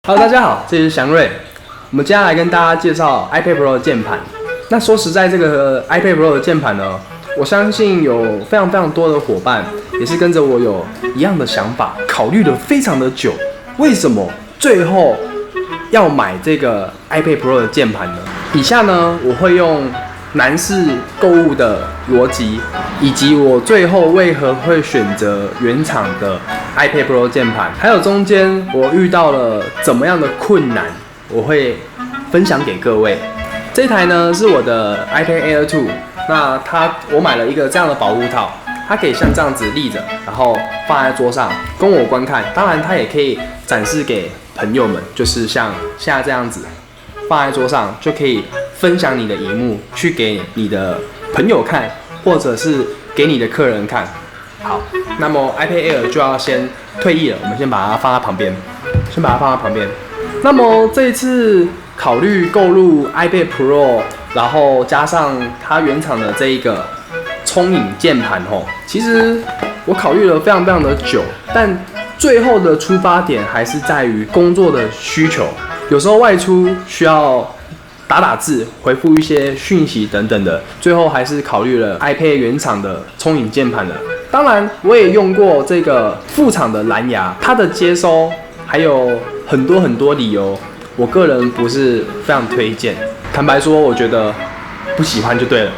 Hello， 大家好，这里是祥瑞。我们接下来跟大家介绍 iPad Pro 的键盘。那说实在，这个 iPad Pro 的键盘呢，我相信有非常多的伙伴也是跟着我有一样的想法，考虑了非常的久，为什么最后要买这个 iPad Pro 的键盘呢？以下呢，我会用男士购物的逻辑，以及我最后为何会选择原厂的 iPad Pro 键盘，还有中间我遇到了怎么样的困难，我会分享给各位。这台呢是我的 iPad Air 2，那我买了一个这样的保护套，它可以像这样子立着，然后放在桌上供我观看。当然，它也可以展示给朋友们，就是像现在这样子放在桌上，就可以分享你的萤幕去给你的朋友看，或者是给你的客人看。好，那么 iPad Air 就要先退役了，我们先把它放在旁边，那么这一次考虑购入 iPad Pro， 然后加上它原厂的这一个聪颖键盘其实我考虑了非常的久，但最后的出发点还是在于工作的需求，有时候外出需要打字，回复一些讯息等等的，最后还是考虑了 iPad 原厂的聪颖键盘了。当然，我也用过这个副厂的蓝牙，它的接收还有很多理由，我个人不是非常推荐。坦白说，我觉得不喜欢就对了，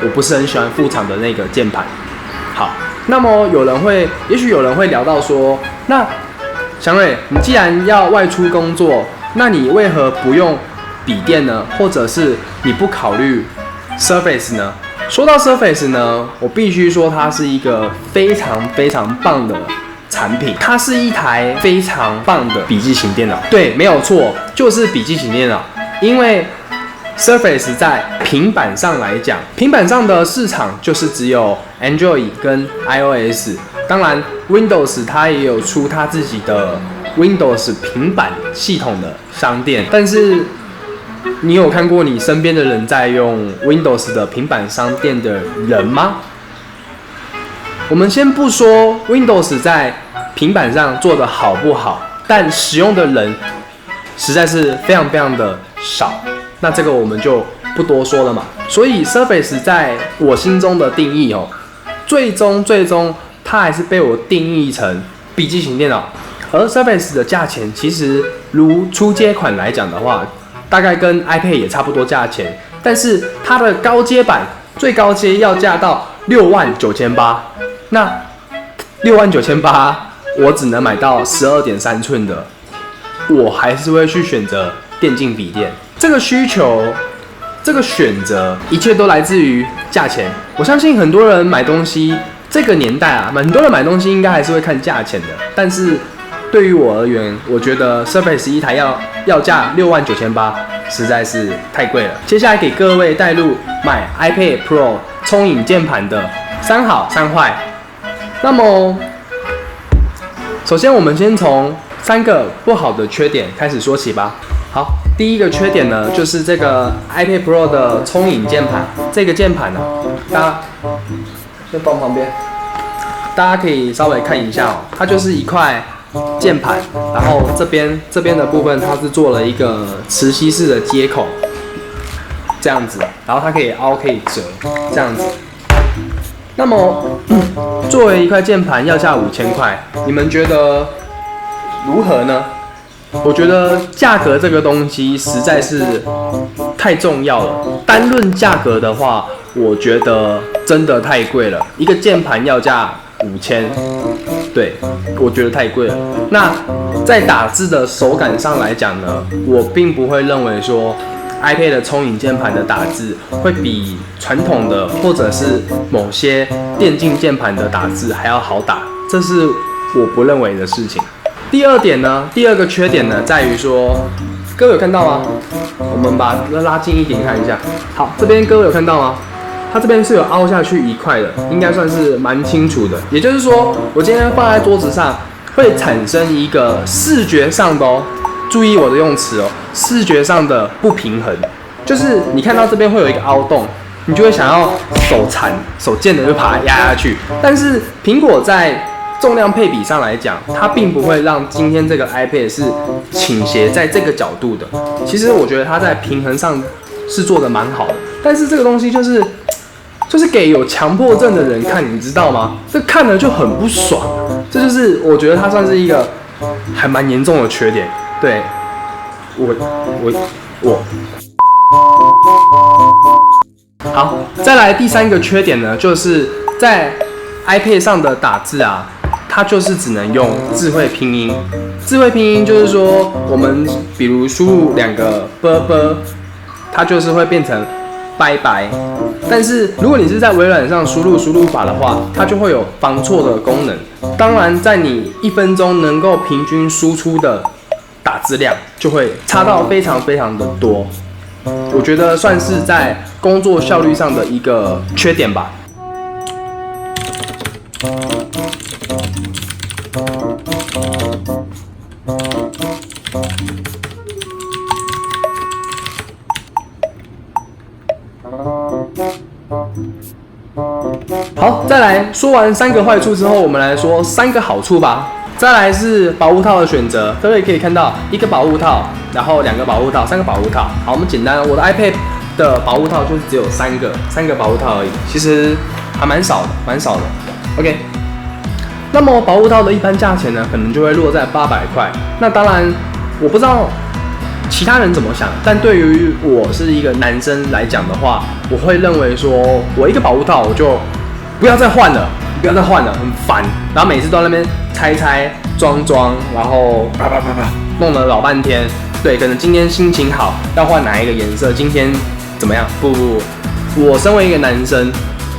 我不是很喜欢副厂的那个键盘。好，那么也许有人会聊到说，那祥瑞，你既然要外出工作，那你为何不用笔电呢？或者是你不考虑 Surface 呢？说到 Surface 呢，我必须说它是一个非常棒的产品，它是一台非常棒的笔记型电脑。对，没有错，就是笔记型电脑。因为 Surface 在平板上来讲，平板上的市场就是只有 Android 跟 iOS， 当然 Windows 它也有出它自己的 Windows 平板系统的商店，但是你有看过你身边的人在用 Windows 的平板商店的人吗？我们先不说 Windows 在平板上做的好不好，但使用的人实在是非常的少，那这个我们就不多说了嘛。所以 Surface 在我心中的定义最终它还是被我定义成笔记型电脑。而 Surface 的价钱其实如初阶款来讲的话，大概跟 iPad 也差不多价钱，但是它的高阶版最高阶要价到69800，那69800我只能买到12.3寸的，我还是会去选择电竞笔电。这个需求，这个选择，一切都来自于价钱。我相信很多人买东西，这个年代很多人买东西应该还是会看价钱的，但是对于我而言，我觉得 Surface 一台要价69800实在是太贵了。接下来给各位带入买 iPad Pro 聪颖键盘的3好3坏。那么，首先我们先从3个不好的缺点开始说起吧。好，第一个缺点呢，就是这个 iPad Pro 的聪颖键盘，这个键盘大家先放旁边，大家可以稍微看一下它就是一块键盘，然后这边的部分它是做了一个磁吸式的接口，这样子，然后它可以凹可以折，这样子。那么作为一块键盘要价5000块，你们觉得如何呢？我觉得价格这个东西实在是太重要了。单论价格的话，我觉得真的太贵了，一个键盘要价5000，对，我觉得太贵了。那在打字的手感上来讲呢，我并不会认为说 iPad 的聪颖键盘的打字会比传统的或者是某些电竞键盘的打字还要好打，这是我不认为的事情。第二个缺点呢，在于说，各位有看到吗？我们把它拉近一点看一下。好，这边各位有看到吗？它这边是有凹下去一块的，应该算是蛮清楚的。也就是说，我今天放在桌子上，会产生一个视觉上的注意我的用词视觉上的不平衡。就是你看到这边会有一个凹洞，你就会想要手贱的就把它压下去。但是苹果在重量配比上来讲，它并不会让今天这个 iPad 是倾斜在这个角度的。其实我觉得它在平衡上是做的蛮好的，但是这个东西就是给有强迫症的人看，你知道吗？这看了就很不爽，这就是我觉得它算是一个还蛮严重的缺点。对，我。好，再来第3个缺点呢，就是在 iPad 上的打字啊，它就是只能用智慧拼音。智慧拼音就是说，我们比如输入2个 /，它就是会变成拜拜。但是如果你是在微软上输入法的话，它就会有防错的功能。当然，在你1分钟能够平均输出的打字量就会差到非常非常的多。我觉得算是在工作效率上的一个缺点吧。好，再来说完3个坏处之后，我们来说3个好处吧。再来是保护套的选择，各位可以看到1个保护套，然后2个保护套，3个保护套。好，我们简单，我的 iPad 的保护套就是只有3个保护套而已，其实还蛮少的。OK， 那么保护套的一般价钱呢，可能就会落在800块。那当然，我不知道其他人怎么想，但对于我是一个男生来讲的话，我会认为说，我1个保护套我就不要再换了，很烦。然后每次都在那边拆装，然后啪弄了老半天。对，可能今天心情好，要换哪一个颜色？今天怎么样？不，我身为一个男生，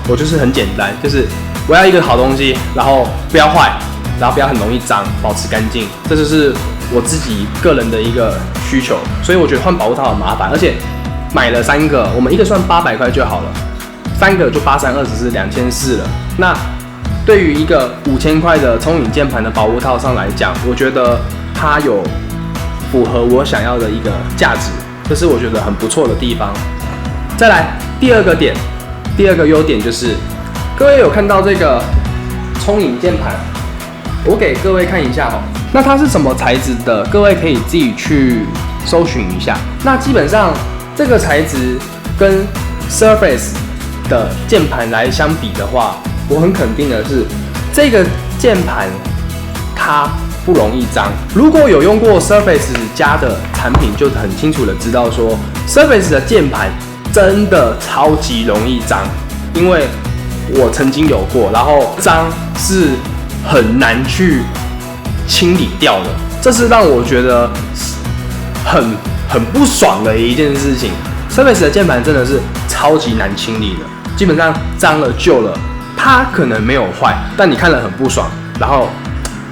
我就是很简单，就是我要一个好东西，然后不要坏，然后不要很容易脏，保持干净，这就是我自己个人的一个需求。所以我觉得换保护套很麻烦，而且买了3个，我们1个算800块就好了，3个就8×3=24是2400了。那对于一个5000块的聪颖键盘的保护套上来讲，我觉得它有符合我想要的一个价值，这是我觉得很不错的地方。再来第2个优点就是，各位有看到这个聪颖键盘，我给各位看一下哦。那它是什么材质的？各位可以自己去搜寻一下。那基本上这个材质跟 Surface 的键盘来相比的话，我很肯定的是，这个键盘它不容易脏。如果有用过 Surface 家的产品，就很清楚的知道说 ，Surface 的键盘真的超级容易脏，因为我曾经有过，然后脏是很难去清理掉的，这是让我觉得很不爽的一件事情。Surface 的键盘真的是超级难清理的，基本上脏了旧了，它可能没有坏，但你看了很不爽，然后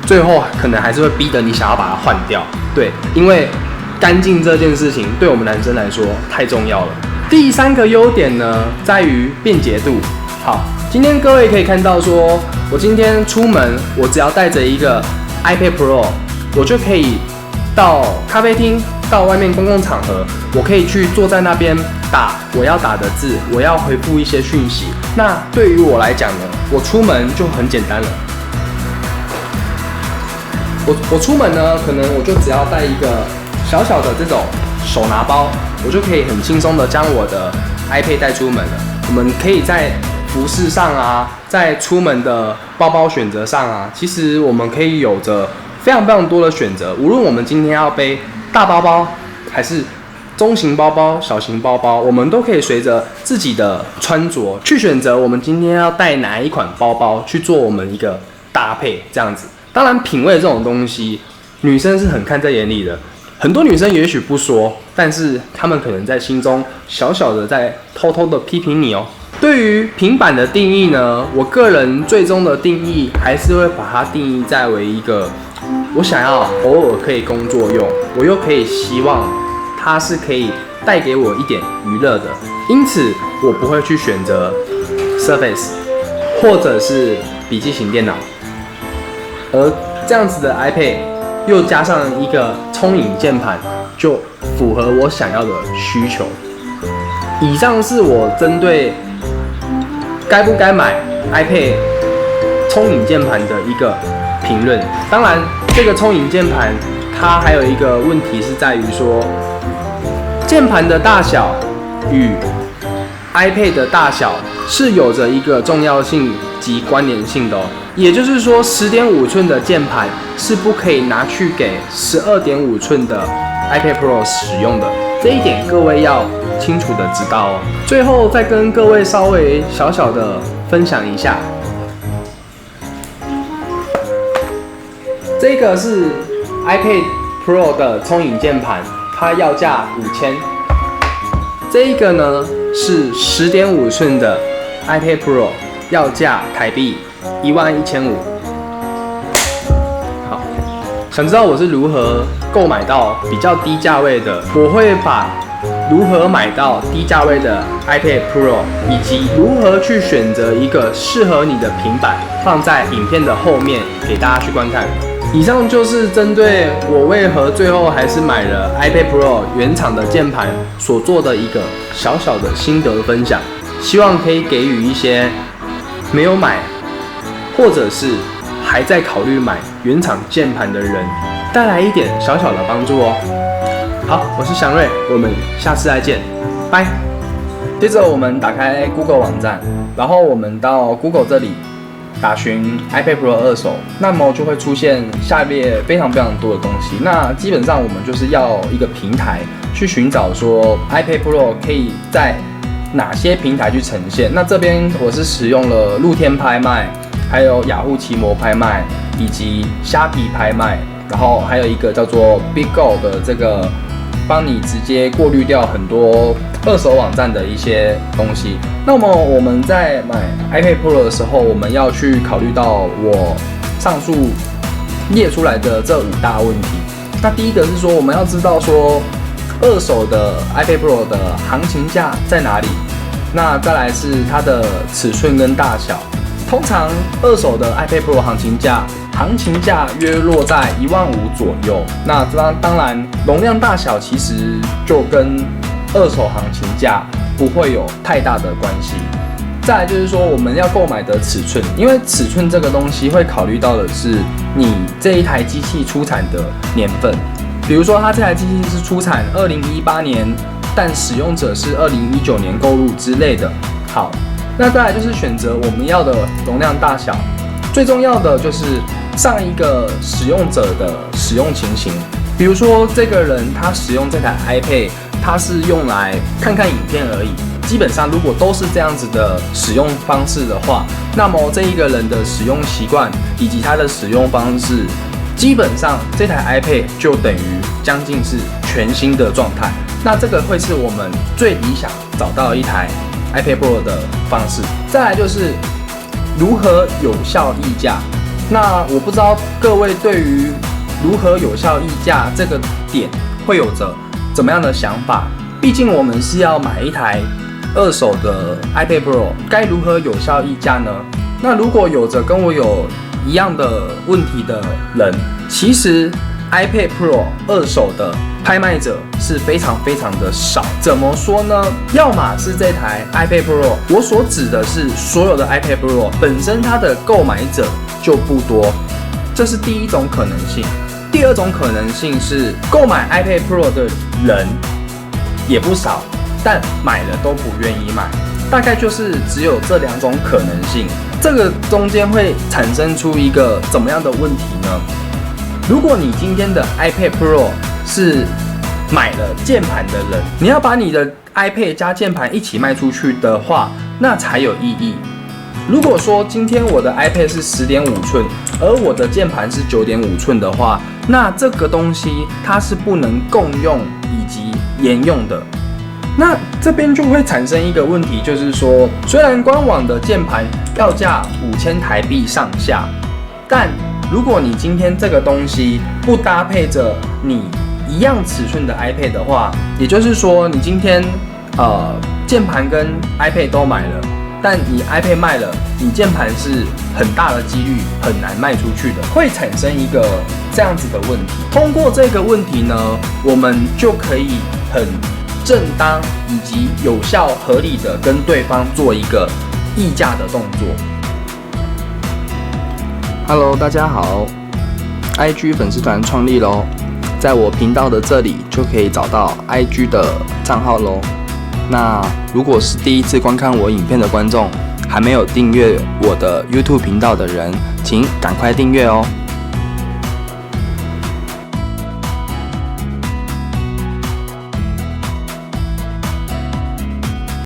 最后可能还是会逼得你想要把它换掉。对，因为干净这件事情对我们男生来说太重要了。第3个优点呢，在于便捷度。好，今天各位可以看到说，我今天出门，我只要带着一个 iPad Pro， 我就可以到咖啡厅，到外面公共场合，我可以去坐在那边打我要打的字，我要回复一些讯息。那对于我来讲呢，我出门就很简单了。我出门呢，可能我就只要带一个小小的这种手拿包，我就可以很轻松的将我的 iPad 带出门了。我们可以在服饰上啊，在出门的包包选择上啊，其实我们可以有着非常非常多的选择。无论我们今天要背大包包，还是中型包包、小型包包，我们都可以随着自己的穿着去选择我们今天要带哪一款包包去做我们一个搭配，这样子。当然，品味这种东西，女生是很看在眼里的。很多女生也许不说，但是她们可能在心中小小的在偷偷的批评你哦。对于平板的定义呢，我个人最终的定义还是会把它定义在为一个我想要偶尔可以工作用，我又可以希望它是可以带给我一点娱乐的，因此我不会去选择 Surface 或者是笔记型电脑，而这样子的 iPad 又加上一个聪颖键盘，就符合我想要的需求。以上是我针对该不该买 iPad 聪颖键盘的一个评论。当然，这个聪颖键盘它还有一个问题是在于说，键盘的大小与 iPad 的大小是有着一个重要性及关联性的哦。也就是说，10.5寸的键盘是不可以拿去给12.5寸的 iPad Pro 使用的，这一点各位要清楚的知道哦。最后再跟各位稍微小小的分享一下，这个是 iPad Pro 的聪颖键盘，它要价5000。这一个呢是10.5寸的 iPad Pro， 要价台币11500。好，想知道我是如何购买到比较低价位的？我会把如何买到低价位的 iPad Pro， 以及如何去选择一个适合你的平板，放在影片的后面给大家去观看。以上就是针对我为何最后还是买了 iPad Pro 原厂的键盘所做的一个小小的心得分享，希望可以给予一些没有买或者是还在考虑买原厂键盘的人带来一点小小的帮助哦。好，我是祥瑞，我们下次再见，拜。接着我们打开 Google 网站，然后我们到 Google 这里打询 iPad Pro 二手，那么就会出现下列非常多的东西。那基本上我们就是要一个平台去寻找说 iPad Pro 可以在哪些平台去呈现。那这边我是使用了露天拍卖，还有雅虎奇摩拍卖，以及虾皮拍卖，然后还有一个叫做 BigGo 的这个帮你直接过滤掉很多二手网站的一些东西。那么我们在买 iPad Pro 的时候，我们要去考虑到我上述列出来的这5大问题。那第一个是说，我们要知道说二手的 iPad Pro 的行情价在哪里。那再来是它的尺寸跟大小。通常二手的 iPad Pro 行情价约落在15000左右。那当然容量大小其实就跟二手行情价不会有太大的关系。再来就是说，我们要购买的尺寸，因为尺寸这个东西会考虑到的是你这一台机器出产的年份。比如说它这台机器是出产2018年，但使用者是2019年购入之类的。好，那再来就是选择我们要的容量大小。最重要的就是上一个使用者的使用情形。比如说这个人他使用这台 iPad， 他是用来看看影片而已。基本上如果都是这样子的使用方式的话，那么这一个人的使用习惯以及他的使用方式，基本上这台 iPad 就等于将近是全新的状态。那这个会是我们最理想找到一台 iPad Pro 的方式。再来就是如何有效议价。那我不知道各位对于如何有效议价这个点会有着怎么样的想法？毕竟我们是要买一台二手的 iPad Pro， 该如何有效议价呢？那如果有着跟我有一样的问题的人，其实 iPad Pro 二手的拍卖者是非常的少。怎么说呢？要么是这台 iPad Pro， 我所指的是所有的 iPad Pro 本身它的购买者就不多，这是第一种可能性。第二种可能性是购买 iPad Pro 的人也不少，但买了都不愿意买，大概就是只有这2种可能性。这个中间会产生出一个怎么样的问题呢？如果你今天的 iPad Pro 是买了键盘的人，你要把你的 iPad 加键盘一起卖出去的话，那才有意义。如果说今天我的 iPad 是10.5寸，而我的键盘是9.5寸的话，那这个东西它是不能共用以及沿用的。那这边就会产生一个问题，就是说，虽然官网的键盘要价5000台币上下，但如果你今天这个东西不搭配着你一样尺寸的 iPad 的话，也就是说你今天键盘跟 iPad 都买了，但你 iPad 卖了，你键盘是很大的几率很难卖出去的，会产生一个这样子的问题。通过这个问题呢，我们就可以很正当以及有效合理的跟对方做一个议价的动作。Hello， 大家好 ，IG 粉丝团创立咯，在我频道的这里就可以找到 IG 的账号咯。那如果是第一次观看我影片的观众，还没有订阅我的 YouTube 频道的人，请赶快订阅哦。